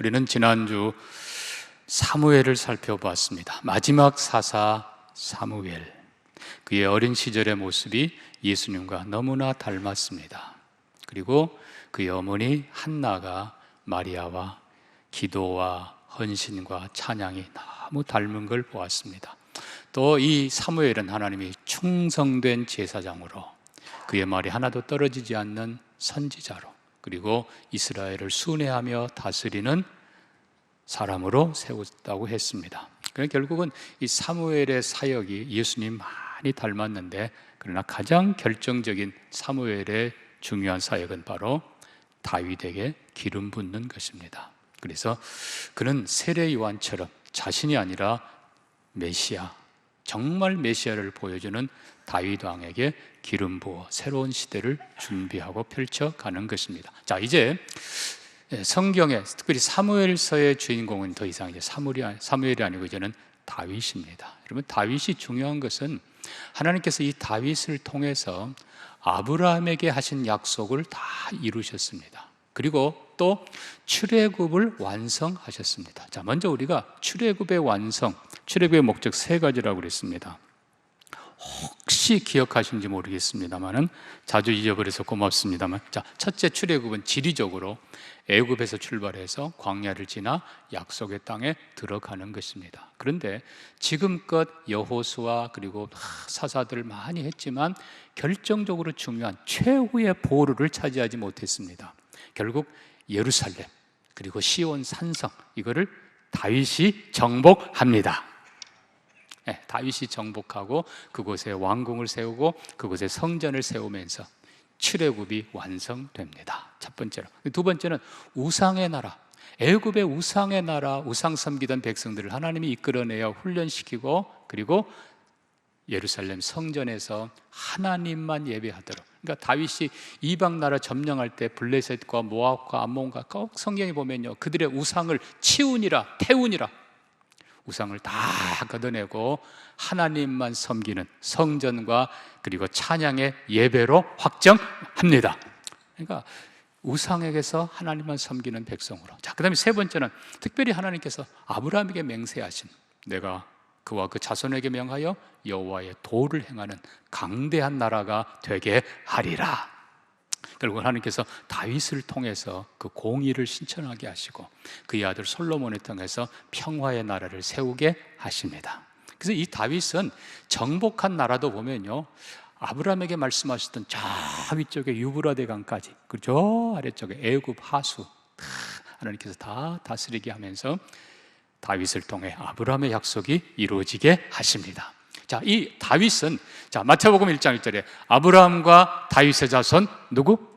우리는 지난주 사무엘을 살펴봤습니다. 마지막 사사 사무엘. 그의 어린 시절의 모습이 예수님과 너무나 닮았습니다. 그리고 그의 어머니 한나가 마리아와 기도와 헌신과 찬양이 너무 닮은 걸 보았습니다. 또 이 사무엘은 하나님이 충성된 제사장으로, 그의 말이 하나도 떨어지지 않는 선지자로, 그리고 이스라엘을 순회하며 다스리는 사람으로 세웠다고 했습니다. 그러니까 결국은 이 사무엘의 사역이 예수님 많이 닮았는데, 그러나 가장 결정적인 사무엘의 중요한 사역은 바로 다윗에게 기름 붓는 것입니다. 그래서 그는 세례 요한처럼 자신이 아니라 메시아, 정말 메시아를 보여주는 다윗 왕에게 기름 부어 새로운 시대를 준비하고 펼쳐가는 것입니다. 자, 이제 성경에 특별히 사무엘서의 주인공은 더 이상 이제 사무엘이 아니고 이제는 다윗입니다. 여러분, 다윗이 중요한 것은 하나님께서 이 다윗을 통해서 아브라함에게 하신 약속을 다 이루셨습니다. 그리고 또 출애굽을 완성하셨습니다. 자, 먼저 우리가 출애굽의 완성, 출애굽의 목적 세 가지라고 그랬습니다. 혹시 기억하시는지 모르겠습니다만은, 자주 잊어버려서 고맙습니다만, 자, 첫째 출애굽은 지리적으로 애굽에서 출발해서 광야를 지나 약속의 땅에 들어가는 것입니다. 그런데 지금껏 여호수아 그리고 사사들을 많이 했지만 결정적으로 중요한 최후의 보루를 차지하지 못했습니다. 결국 예루살렘 그리고 시온 산성, 이거를 다윗이 정복합니다. 다윗이 정복하고 그곳에 왕궁을 세우고 그곳에 성전을 세우면서 출애굽이 완성됩니다. 첫 번째로. 두 번째는 우상의 나라, 애굽의 우상의 나라, 우상 섬기던 백성들을 하나님이 이끌어내어 훈련시키고, 그리고 예루살렘 성전에서 하나님만 예배하도록. 그러니까 다윗이 이방 나라 점령할 때 블레셋과 모압과 암몬과 꼭 성경에 보면요, 그들의 우상을 치우니라, 태우니라, 우상을 다 걷어내고 하나님만 섬기는 성전과 그리고 찬양의 예배로 확정합니다. 그러니까 우상에게서 하나님만 섬기는 백성으로. 자, 그 다음에 세 번째는 특별히 하나님께서 아브라함에게 맹세하신, 내가 그와 그 자손에게 명하여 여호와의 도를 행하는 강대한 나라가 되게 하리라. 결국 하나님께서 다윗을 통해서 그 공의를 실천하게 하시고 그의 아들 솔로몬을 통해서 평화의 나라를 세우게 하십니다. 그래서 이 다윗은 정복한 나라도 보면요, 아브라함에게 말씀하셨던 저 위쪽에 유브라데 강까지, 그저 아래쪽에 애굽 하수 하나님께서 다 다스리게 하면서 다윗을 통해 아브라함의 약속이 이루어지게 하십니다. 자, 이 다윗은, 자, 마태복음 1장 1절에 아브라함과 다윗의 자손 누구?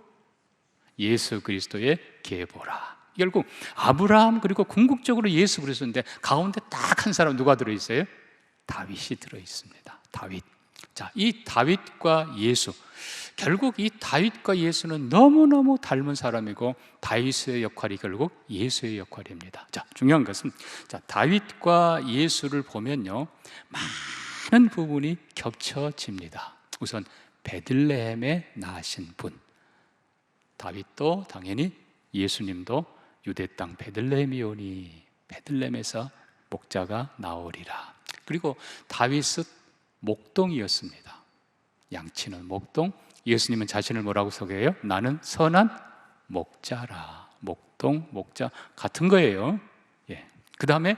예수 그리스도의 계보라. 결국 아브라함 그리고 궁극적으로 예수 그리스도인데 가운데 딱 한 사람 누가 들어있어요? 다윗이 들어있습니다. 다윗. 자, 이 다윗과 예수, 결국 이 다윗과 예수는 너무너무 닮은 사람이고 다윗의 역할이 결국 예수의 역할입니다. 자, 중요한 것은, 자, 다윗과 예수를 보면요, 많은 부분이 겹쳐집니다. 우선 베들레헴에 나신 분, 다윗도 당연히 예수님도 유대 땅 베들레헴이오니 베들레헴에서 목자가 나오리라. 그리고 다윗은 목동이었습니다. 양치는 목동. 예수님은 자신을 뭐라고 소개해요? 나는 선한 목자라. 목동, 목자 같은 거예요. 예. 그 다음에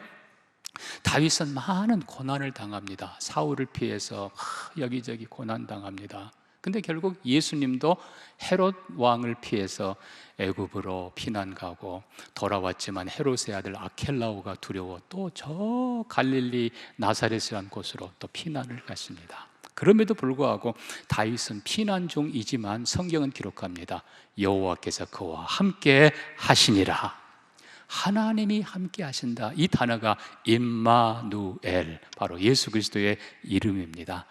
다윗은 많은 고난을 당합니다. 사울을 피해서 여기저기 고난 당합니다. 근데 결국 예수님도 헤롯 왕을 피해서 애굽으로 피난 가고 돌아왔지만 헤롯의 아들 아켈라오가 두려워 또 저 갈릴리 나사렛이라는 곳으로 또 피난을 갔습니다. 그럼에도 불구하고 다윗은 피난 중이지만 성경은 기록합니다. 여호와께서 그와 함께 하시니라. 하나님이 함께 하신다. 이 단어가 임마누엘, 바로 예수 그리스도의 이름입니다.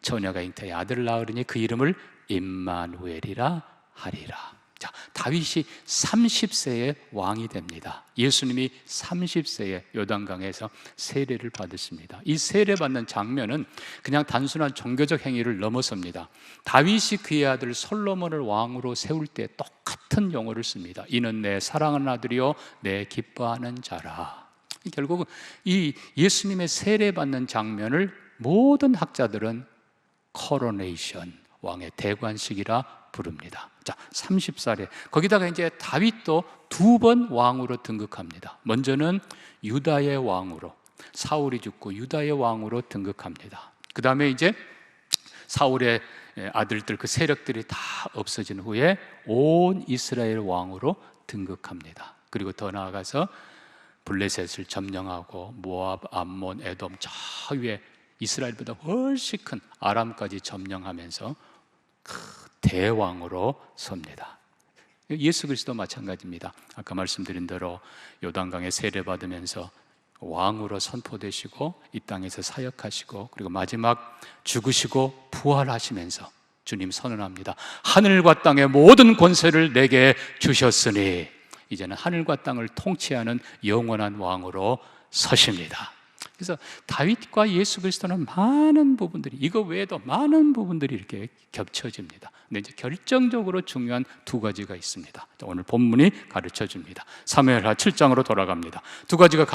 처녀가 잉태의 아들을 낳으리니 그 이름을 임마누엘이라 하리라. 자, 다윗이 30세에 왕이 됩니다. 예수님이 30세에 요단강에서 세례를 받으십니다. 이 세례받는 장면은 그냥 단순한 종교적 행위를 넘어섭니다. 다윗이 그의 아들 솔로몬을 왕으로 세울 때 똑같은 같은 용어를 씁니다. 이는 내 사랑하는 아들이요 내 기뻐하는 자라. 결국은 이 예수님의 세례받는 장면을 모든 학자들은 코로네이션, 왕의 대관식이라 부릅니다. 자, 30살에 거기다가 이제 다윗도 2번 왕으로 등극합니다. 먼저는 유다의 왕으로, 사울이 죽고 유다의 왕으로 등극합니다. 그 다음에 이제 사울의 아들들 그 세력들이 다 없어진 후에 온 이스라엘 왕으로 등극합니다. 그리고 더 나아가서 블레셋을 점령하고 모압, 암몬, 에돔 저 위에 이스라엘보다 훨씬 큰 아람까지 점령하면서 대왕으로 섭니다. 예수 그리스도 마찬가지입니다. 아까 말씀드린 대로 요단강에 세례받으면서 왕으로 선포되시고 이 땅에서 사역하시고 그리고 마지막 죽으시고 부활하시면서 주님 선언합니다. 하늘과 땅의 모든 권세를 내게 주셨으니 이제는 하늘과 땅을 통치하는 영원한 왕으로 서십니다. 그래서 다윗과 예수 그리스도는 많은 부분들이, 이거 외에도 많은 부분들이 이렇게 겹쳐집니다. 근데 이제 결정적으로 중요한 2가지가 있습니다. 오늘 본문이 가르쳐 줍니다. 사무엘하 7장으로 돌아갑니다. 2가지가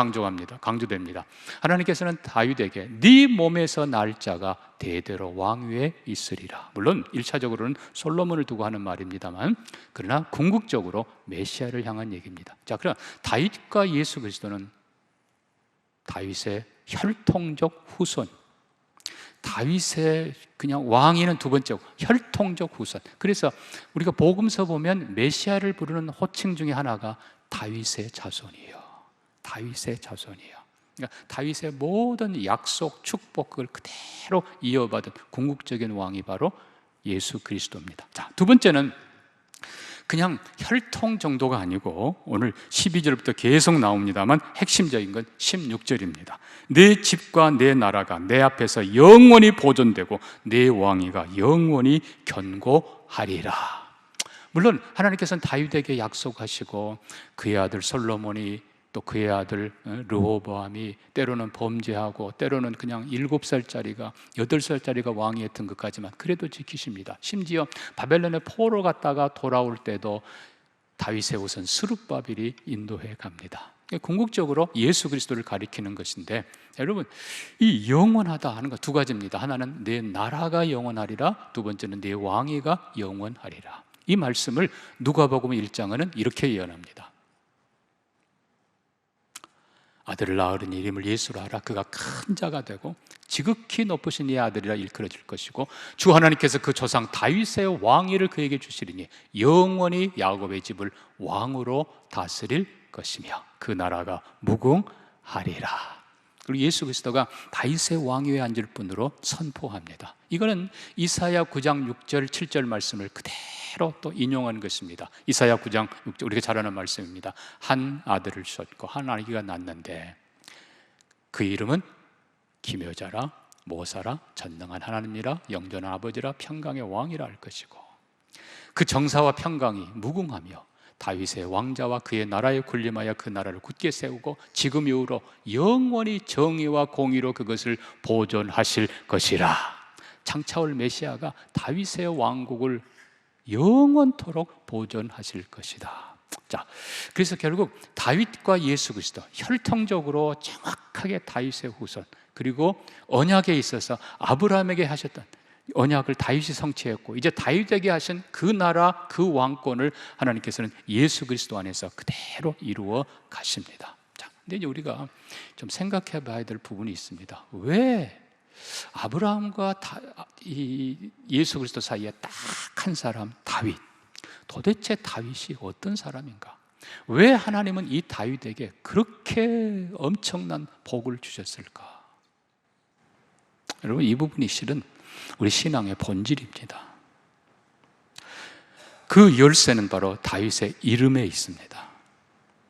강조됩니다. 하나님께서는 다윗에게 네 몸에서 날 자가 대대로 왕 위에 있으리라. 물론 1차적으로는 솔로몬을 두고 하는 말입니다만, 그러나 궁극적으로 메시아를 향한 얘기입니다. 자, 그럼 다윗과 예수 그리스도는 다윗의 혈통적 후손, 다윗의 그냥 왕위는 2번째고 혈통적 후손. 그래서 우리가 복음서 보면 메시아를 부르는 호칭 중에 하나가 다윗의 자손이에요. 다윗의 자손이에요. 그러니까 다윗의 모든 약속, 축복 그걸 그대로 이어받은 궁극적인 왕이 바로 예수 그리스도입니다. 자, 2번째는 그냥 혈통 정도가 아니고 오늘 12절부터 계속 나옵니다만 핵심적인 건 16절입니다. 내 집과 내 나라가 내 앞에서 영원히 보존되고 내 왕위가 영원히 견고하리라. 물론 하나님께서는 다윗에게 약속하시고 그의 아들 솔로몬이 또 그의 아들 르호보암이 때로는 범죄하고 때로는 그냥 7살짜리가 8살짜리가 왕위에 등극하지만 그래도 지키십니다. 심지어 바벨론의 포로 갔다가 돌아올 때도 다윗의 우선 스룹바벨이 인도해 갑니다. 궁극적으로 예수 그리스도를 가리키는 것인데, 여러분 이 영원하다 하는 거 2가지입니다. 하나는 내 나라가 영원하리라, 2번째는 내 왕위가 영원하리라. 이 말씀을 누가복음 1장은 이렇게 예언합니다. 아들을 낳으리니 이름을 예수로 하라. 그가 큰 자가 되고 지극히 높으신 이 아들이라 일컬어질 것이고 주 하나님께서 그 조상 다윗의 왕위를 그에게 주시리니 영원히 야곱의 집을 왕으로 다스릴 것이며 그 나라가 무궁하리라. 그리고 예수 그리스도가 다윗의 왕위에 앉을 분으로 선포합니다. 이거는 이사야 9장 6절 7절 말씀을 그대로 또 인용한 것입니다. 이사야 9장 6절 우리가 잘 아는 말씀입니다. 한 아들을 주셨고 한 아기가 낳았는데 그 이름은 기묘자라 모사라 전능한 하나님이라 영전한 아버지라 평강의 왕이라 할 것이고 그 정사와 평강이 무궁하며 다윗의 왕자와 그의 나라에 군림하여 그 나라를 굳게 세우고 지금 이후로 영원히 정의와 공의로 그것을 보존하실 것이라. 장차올 메시아가 다윗의 왕국을 영원토록 보존하실 것이다. 자, 그래서 결국 다윗과 예수 그리스도 혈통적으로 정확하게 다윗의 후손, 그리고 언약에 있어서 아브라함에게 하셨던 언약을 다윗이 성취했고 이제 다윗에게 하신 그 나라 그 왕권을 하나님께서는 예수 그리스도 안에서 그대로 이루어 가십니다. 자, 근데 이제 우리가 좀 생각해 봐야 될 부분이 있습니다. 왜 아브라함과 예수 그리스도 사이에 딱 한 사람 다윗, 도대체 다윗이 어떤 사람인가? 왜 하나님은 이 다윗에게 그렇게 엄청난 복을 주셨을까? 여러분, 이 부분이 실은 우리 신앙의 본질입니다. 그 열쇠는 바로 다윗의 이름에 있습니다.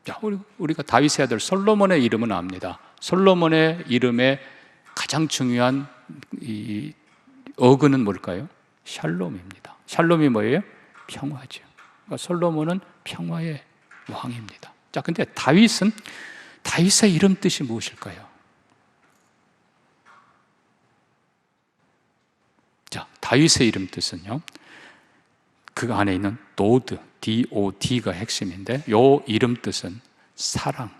자, 우리가 다윗의 아들 솔로몬의 이름은 압니다. 솔로몬의 이름의 가장 중요한 이 어근은 뭘까요? 샬롬입니다. 샬롬이 뭐예요? 평화죠. 그러니까 솔로몬은 평화의 왕입니다. 자, 근데 다윗의 이름 뜻이 무엇일까요? 자, 다윗의 이름 뜻은요, 그 안에 있는 도드, DOD가 핵심인데 요 이름 뜻은 사랑,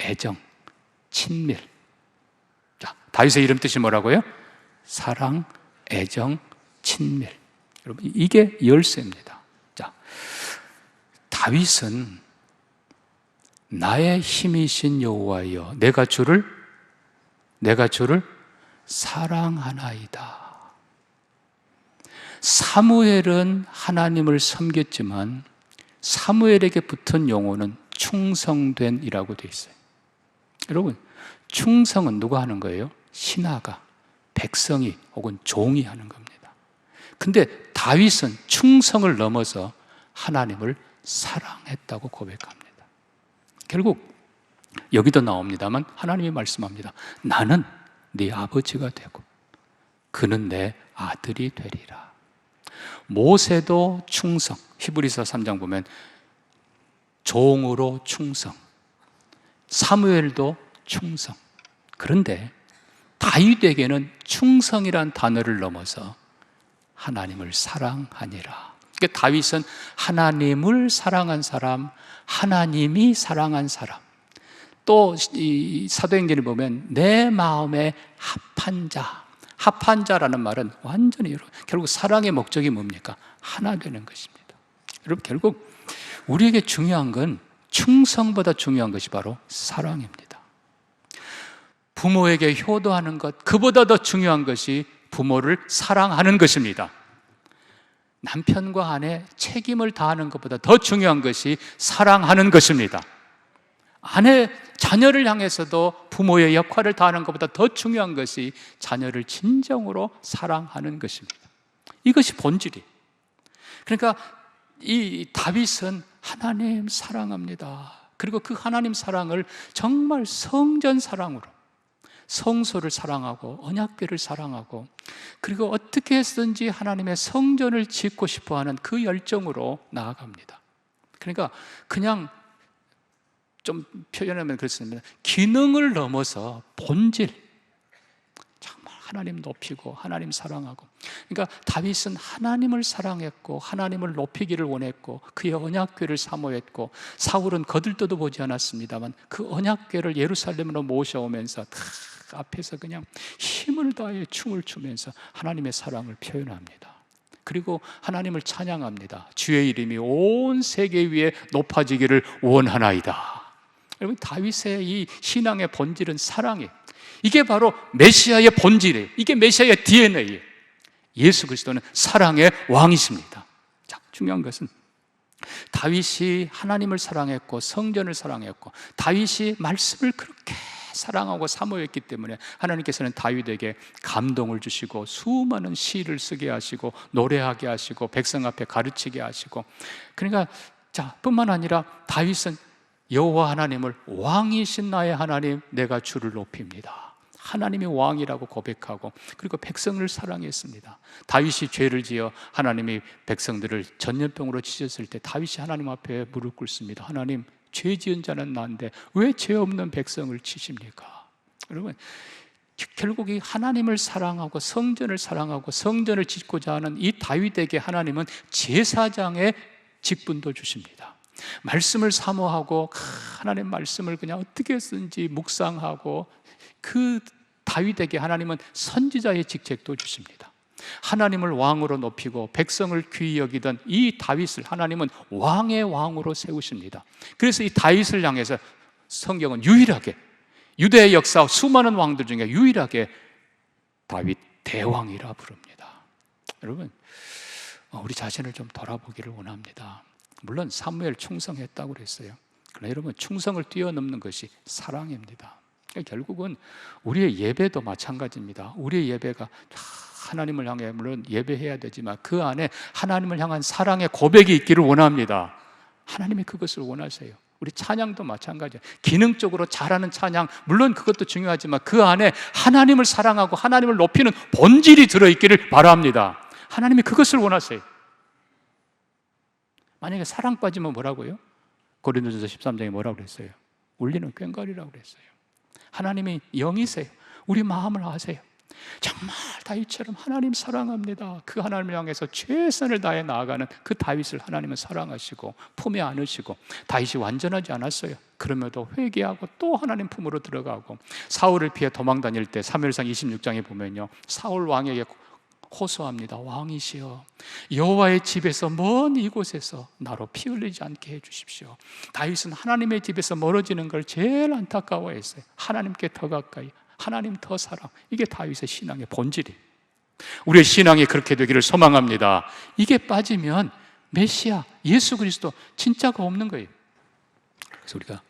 애정, 친밀. 자, 다윗의 이름 뜻이 뭐라고요? 사랑, 애정, 친밀. 여러분, 이게 열쇠입니다. 자, 다윗은 나의 힘이신 여호와여, 내가 주를 사랑하나이다. 사무엘은 하나님을 섬겼지만 사무엘에게 붙은 용어는 충성된이라고 되어 있어요. 여러분, 충성은 누가 하는 거예요? 신하가, 백성이 혹은 종이 하는 겁니다. 근데 다윗은 충성을 넘어서 하나님을 사랑했다고 고백합니다. 결국 여기도 나옵니다만 하나님이 말씀합니다. 나는 네 아버지가 되고 그는 내 아들이 되리라. 모세도 충성, 히브리서 3장 보면 종으로 충성, 사무엘도 충성. 그런데 다윗에게는 충성이란 단어를 넘어서 하나님을 사랑하니라. 그러니까 다윗은 하나님을 사랑한 사람, 하나님이 사랑한 사람. 또 이 사도행전을 보면 내 마음에 합한 자, 합한 자라는 말은 완전히 결국 사랑의 목적이 뭡니까? 하나 되는 것입니다. 여러분, 결국 우리에게 중요한 건 충성보다 중요한 것이 바로 사랑입니다. 부모에게 효도하는 것, 그보다 더 중요한 것이 부모를 사랑하는 것입니다. 남편과 아내 책임을 다하는 것보다 더 중요한 것이 사랑하는 것입니다. 아내, 자녀를 향해서도 부모의 역할을 다하는 것보다 더 중요한 것이 자녀를 진정으로 사랑하는 것입니다. 이것이 본질이. 그러니까 이 다윗은 하나님 사랑합니다. 그리고 그 하나님 사랑을 정말 성전 사랑으로, 성소를 사랑하고 언약궤를 사랑하고, 그리고 어떻게 해서든지 하나님의 성전을 짓고 싶어하는 그 열정으로 나아갑니다. 그러니까 그냥 좀 표현하면 그렇습니다. 기능을 넘어서 본질, 정말 하나님 높이고 하나님 사랑하고. 그러니까 다윗은 하나님을 사랑했고 하나님을 높이기를 원했고 그의 언약궤를 사모했고, 사울은 거들떠도 보지 않았습니다만 그 언약궤를 예루살렘으로 모셔오면서 다 앞에서 그냥 힘을 다해 춤을 추면서 하나님의 사랑을 표현합니다. 그리고 하나님을 찬양합니다. 주의 이름이 온 세계 위에 높아지기를 원하나이다. 여러분, 다윗의 이 신앙의 본질은 사랑이에요. 이게 바로 메시아의 본질이에요. 이게 메시아의 DNA예요. 예수 그리스도는 사랑의 왕이십니다. 자, 중요한 것은 다윗이 하나님을 사랑했고 성전을 사랑했고 다윗이 말씀을 그렇게 사랑하고 사모했기 때문에 하나님께서는 다윗에게 감동을 주시고 수많은 시를 쓰게 하시고 노래하게 하시고 백성 앞에 가르치게 하시고, 그러니까 자, 뿐만 아니라 다윗은 여호와 하나님을 왕이신 나의 하나님 내가 주를 높입니다. 하나님이 왕이라고 고백하고, 그리고 백성을 사랑했습니다. 다윗이 죄를 지어 하나님이 백성들을 전염병으로 찢었을 때 다윗이 하나님 앞에 무릎 꿇습니다. 하나님, 죄 지은 자는 나인데 왜 죄 없는 백성을 치십니까? 여러분, 결국 이 하나님을 사랑하고 성전을 사랑하고 성전을 짓고자 하는 이 다윗에게 하나님은 제사장의 직분도 주십니다. 말씀을 사모하고 하나님 말씀을 그냥 어떻게 쓰든지 묵상하고, 그 다윗에게 하나님은 선지자의 직책도 주십니다. 하나님을 왕으로 높이고 백성을 귀히 여기던 이 다윗을 하나님은 왕의 왕으로 세우십니다. 그래서 이 다윗을 향해서 성경은 유일하게, 유대의 역사 수많은 왕들 중에 유일하게 다윗 대왕이라 부릅니다. 여러분, 우리 자신을 좀 돌아보기를 원합니다. 물론 사무엘 충성했다고 그랬어요. 그러나 여러분, 충성을 뛰어넘는 것이 사랑입니다. 결국은 우리의 예배도 마찬가지입니다. 우리의 예배가 하나님을 향해 물론 예배해야 되지만 그 안에 하나님을 향한 사랑의 고백이 있기를 원합니다. 하나님이 그것을 원하세요. 우리 찬양도 마찬가지예요. 기능적으로 잘하는 찬양, 물론 그것도 중요하지만 그 안에 하나님을 사랑하고 하나님을 높이는 본질이 들어있기를 바랍니다. 하나님이 그것을 원하세요. 만약에 사랑 빠지면 뭐라고요? 고린도전서 13장에 뭐라고 그랬어요? 울리는 꽹과리라고 그랬어요. 하나님이 영이세요. 우리 마음을 아세요. 정말 다윗처럼 하나님 사랑합니다. 그 하나님을 향해서 최선을 다해 나아가는 그 다윗을 하나님은 사랑하시고 품에 안으시고, 다윗이 완전하지 않았어요. 그럼에도 회개하고 또 하나님 품으로 들어가고, 사울을 피해 도망 다닐 때 사무엘상 26장에 보면요, 사울 왕에게 호소합니다. 왕이시여, 여호와의 집에서 먼 이곳에서 나로 피 흘리지 않게 해주십시오. 다윗은 하나님의 집에서 멀어지는 걸 제일 안타까워했어요. 하나님께 더 가까이, 하나님 더 사랑. 이게 다윗의 신앙의 본질이에요. 우리의 신앙이 그렇게 되기를 소망합니다. 이게 빠지면 메시아, 예수 그리스도 진짜가 없는 거예요. 그래서 우리가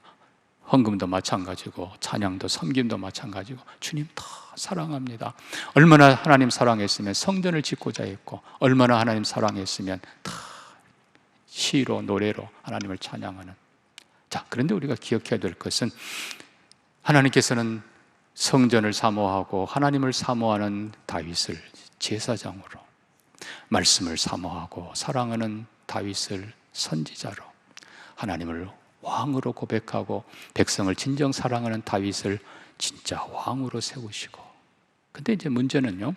헌금도 마찬가지고, 찬양도 섬김도 마찬가지고, 주님 더 사랑합니다. 얼마나 하나님 사랑했으면 성전을 짓고자 했고, 얼마나 하나님 사랑했으면 더 시로 노래로 하나님을 찬양하는. 자, 그런데 우리가 기억해야 될 것은, 하나님께서는 성전을 사모하고 하나님을 사모하는 다윗을 제사장으로, 말씀을 사모하고 사랑하는 다윗을 선지자로, 하나님을 왕으로 고백하고 백성을 진정 사랑하는 다윗을 진짜 왕으로 세우시고. 근데 이제 문제는요,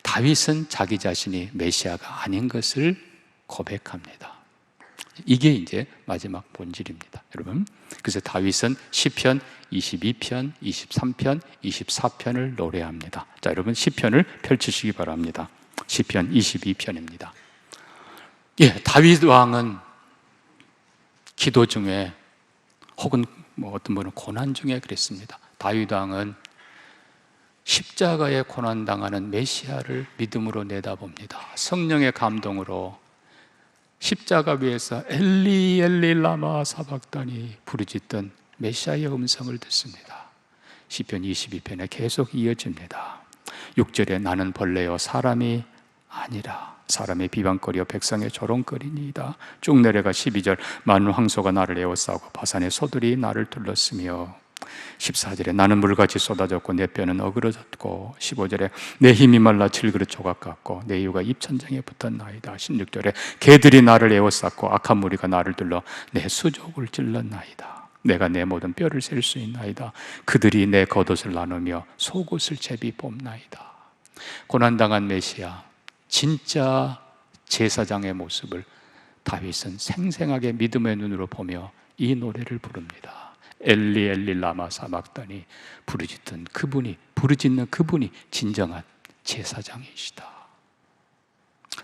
다윗은 자기 자신이 메시아가 아닌 것을 고백합니다. 이게 이제 마지막 본질입니다, 여러분. 그래서 다윗은 시편 22편, 23편, 24편을 노래합니다. 자, 여러분 시편을 펼치시기 바랍니다. 시편 22편입니다. 예, 다윗 왕은 기도 중에, 혹은 어떤 분은 고난 중에 그랬습니다. 다윗 왕은 십자가에 고난당하는 메시아를 믿음으로 내다봅니다. 성령의 감동으로 십자가 위에서 엘리 엘리 라마 사박다니 부르짖던 메시아의 음성을 듣습니다. 시편 22편에 계속 이어집니다. 6절에 나는 벌레요 사람이 아니라 사람의 비방거리여 백성의 조롱거리니이다. 쭉 내려가 12절 많은 황소가 나를 에워싸고 바산의 소들이 나를 둘렀으며, 14절에 나는 물같이 쏟아졌고 내 뼈는 어그러졌고, 15절에 내 힘이 말라 질그릇 조각 같고 내 이유가 입천장에 붙었나이다. 16절에 개들이 나를 에워쌌고 악한 무리가 나를 둘러 내 수족을 찔렀나이다. 내가 내 모든 뼈를 셀 수 있나이다. 그들이 내 겉옷을 나누며 속옷을 제비 뽑나이다. 고난당한 메시아, 진짜 제사장의 모습을 다윗은 생생하게 믿음의 눈으로 보며 이 노래를 부릅니다. 엘리 엘리 라마 사박다니 부르짖는 그분이 진정한 제사장이시다.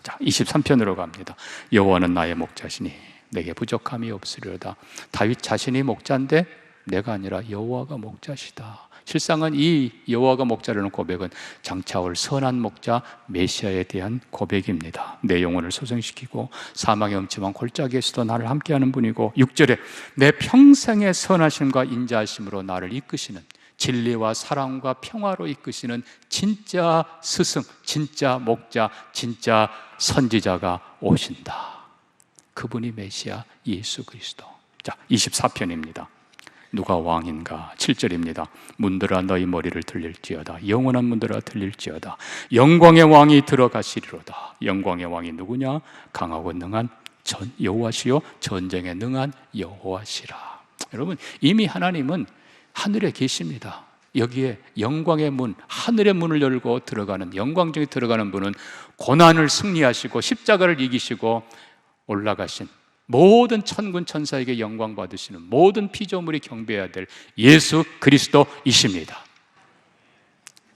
자, 23편으로 갑니다. 여호와는 나의 목자시니 내게 부족함이 없으리로다. 다윗 자신이 목자인데 내가 아니라 여호와가 목자시다. 실상은 이 여호와가 목자라는 고백은 장차 올 선한 목자 메시아에 대한 고백입니다. 내 영혼을 소생시키고 사망의 음침한 골짜기에서도 나를 함께하는 분이고, 6절에 내 평생의 선하심과 인자하심으로 나를 이끄시는, 진리와 사랑과 평화로 이끄시는 진짜 스승, 진짜 목자, 진짜 선지자가 오신다. 그분이 메시아 예수 그리스도. 자, 24편입니다. 누가 왕인가? 7절입니다. 문들아 너희 머리를 들릴지어다. 영원한 문들아 들릴지어다. 영광의 왕이 들어가시리로다. 영광의 왕이 누구냐? 강하고 능한 여호와시요 전쟁에 능한 여호와시라. 여러분, 이미 하나님은 하늘에 계십니다. 여기에 영광의 문, 하늘의 문을 열고 들어가는, 영광 중에 들어가는 분은 고난을 승리하시고 십자가를 이기시고 올라가신, 모든 천군 천사에게 영광 받으시는, 모든 피조물이 경배해야 될 예수 그리스도이십니다.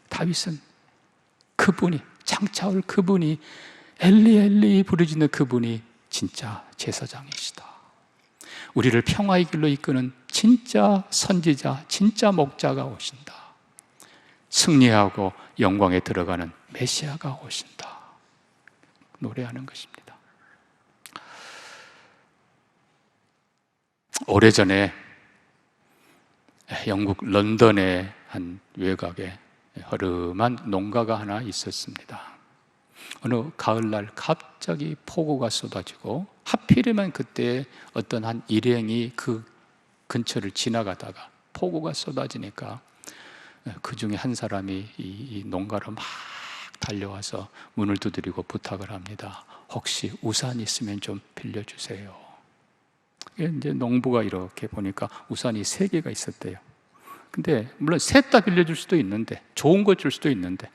다윗은 그분이, 장차 올 그분이, 엘리 엘리 부르짖는 그분이 진짜 제사장이시다. 우리를 평화의 길로 이끄는 진짜 선지자, 진짜 목자가 오신다. 승리하고 영광에 들어가는 메시아가 오신다. 노래하는 것입니다. 오래전에 영국 런던의 한 외곽에 허름한 농가가 하나 있었습니다. 어느 가을날 갑자기 폭우가 쏟아지고, 하필이면 그때 어떤 한 일행이 그 근처를 지나가다가 폭우가 쏟아지니까 그 중에 한 사람이 이 농가로 막 달려와서 문을 두드리고 부탁을 합니다. 혹시 우산 있으면 좀 빌려주세요. 이제 농부가 이렇게 보니까 우산이 3개가 있었대요. 근데 물론 셋 다 빌려줄 수도 있는데, 좋은 거 줄 수도 있는데,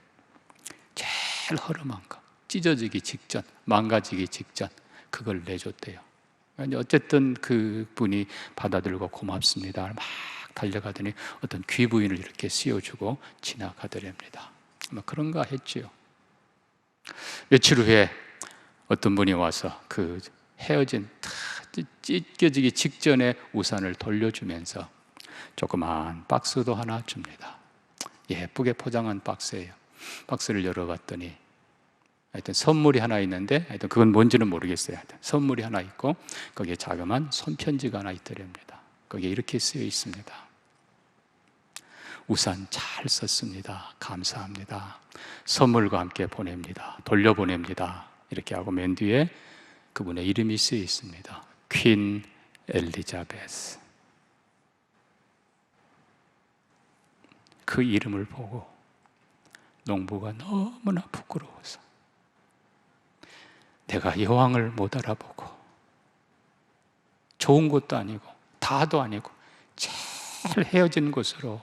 제일 허름한 거, 찢어지기 직전, 망가지기 직전, 그걸 내줬대요. 어쨌든 그 분이 받아들고 고맙습니다 막 달려가더니 어떤 귀부인을 이렇게 씌워주고 지나가더랍니다. 그런가 했지요. 며칠 후에 어떤 분이 와서 그 헤어진 찢겨지기 직전에 우산을 돌려주면서 조그만 박스도 하나 줍니다. 예쁘게 포장한 박스예요. 박스를 열어봤더니 하여튼 선물이 하나 있는데, 하여튼 그건 뭔지는 모르겠어요. 하여튼 선물이 하나 있고 거기에 자그마한 손편지가 하나 있더랍니다. 거기에 이렇게 쓰여 있습니다. 우산 잘 썼습니다. 감사합니다. 선물과 함께 보냅니다. 돌려보냅니다. 이렇게 하고 맨 뒤에 그분의 이름이 쓰여 있습니다. 퀸 엘리자베스. 그 이름을 보고 농부가 너무나 부끄러워서 내가 여왕을 못 알아보고 좋은 곳도 아니고 다도 아니고 제일 헤어진 곳으로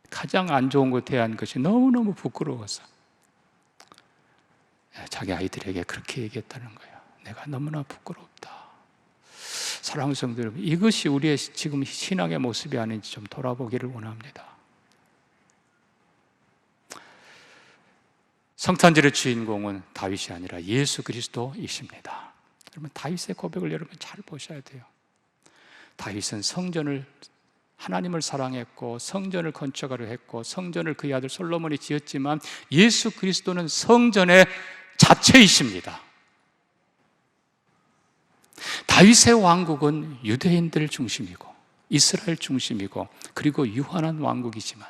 가장 안 좋은 곳에 한 것이 너무너무 부끄러워서 자기 아이들에게 그렇게 얘기했다는 거예요. 내가 너무나 부끄럽다. 사랑하는 성도 여러분, 이것이 우리의 지금 신앙의 모습이 아닌지 좀 돌아보기를 원합니다. 성탄절의 주인공은 다윗이 아니라 예수 그리스도이십니다. 여러분, 다윗의 고백을 여러분 잘 보셔야 돼요. 다윗은 성전을, 하나님을 사랑했고 성전을 건축하려 했고 성전을 그의 아들 솔로몬이 지었지만 예수 그리스도는 성전의 자체이십니다. 다윗의 왕국은 유대인들 중심이고 이스라엘 중심이고 그리고 유한한 왕국이지만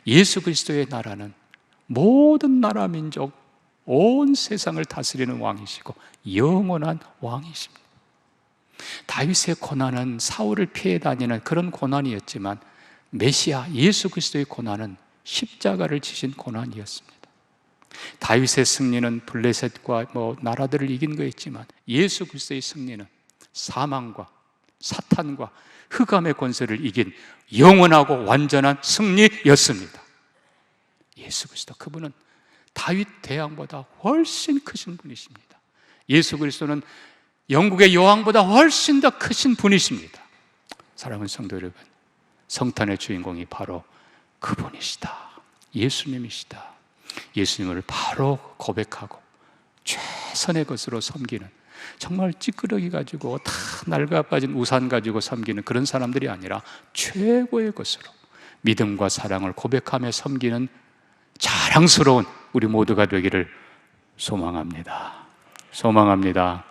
예수 그리스도의 나라는 모든 나라 민족 온 세상을 다스리는 왕이시고 영원한 왕이십니다. 다윗의 고난은 사울을 피해 다니는 그런 고난이었지만 메시아 예수 그리스도의 고난은 십자가를 지신 고난이었습니다. 다윗의 승리는 블레셋과 나라들을 이긴 거였지만 예수 그리스도의 승리는 사망과 사탄과 흑암의 권세를 이긴 영원하고 완전한 승리였습니다. 예수 그리스도, 그분은 다윗 대왕보다 훨씬 크신 분이십니다. 예수 그리스도는 영국의 여왕보다 훨씬 더 크신 분이십니다. 사랑하는 성도 여러분, 성탄의 주인공이 바로 그분이시다. 예수님이시다. 예수님을 바로 고백하고 최선의 것으로 섬기는, 정말 찌끄러기 가지고 다 낡아빠진 우산 가지고 섬기는 그런 사람들이 아니라 최고의 것으로 믿음과 사랑을 고백하며 섬기는 자랑스러운 우리 모두가 되기를 소망합니다. 소망합니다.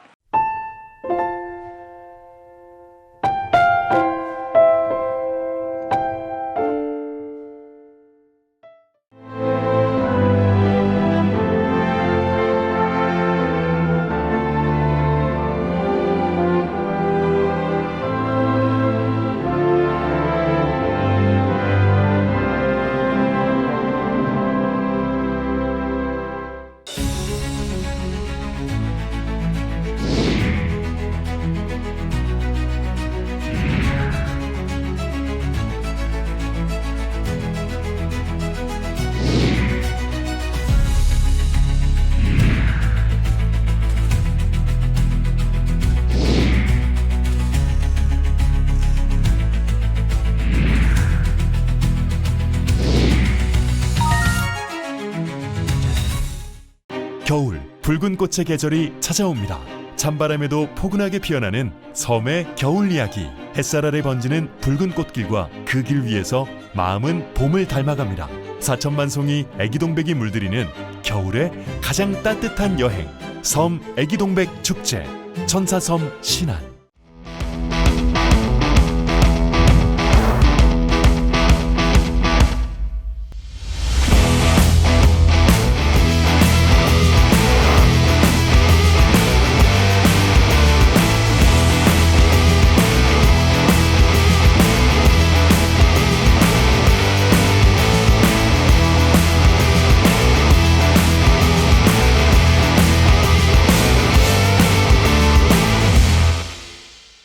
겨울, 붉은 꽃의 계절이 찾아옵니다. 찬바람에도 포근하게 피어나는 섬의 겨울 이야기. 햇살 아래 번지는 붉은 꽃길과 그 길 위에서 마음은 봄을 닮아갑니다. 4천만 송이 애기동백이 물들이는 겨울의 가장 따뜻한 여행, 섬 애기동백 축제, 천사섬 신안.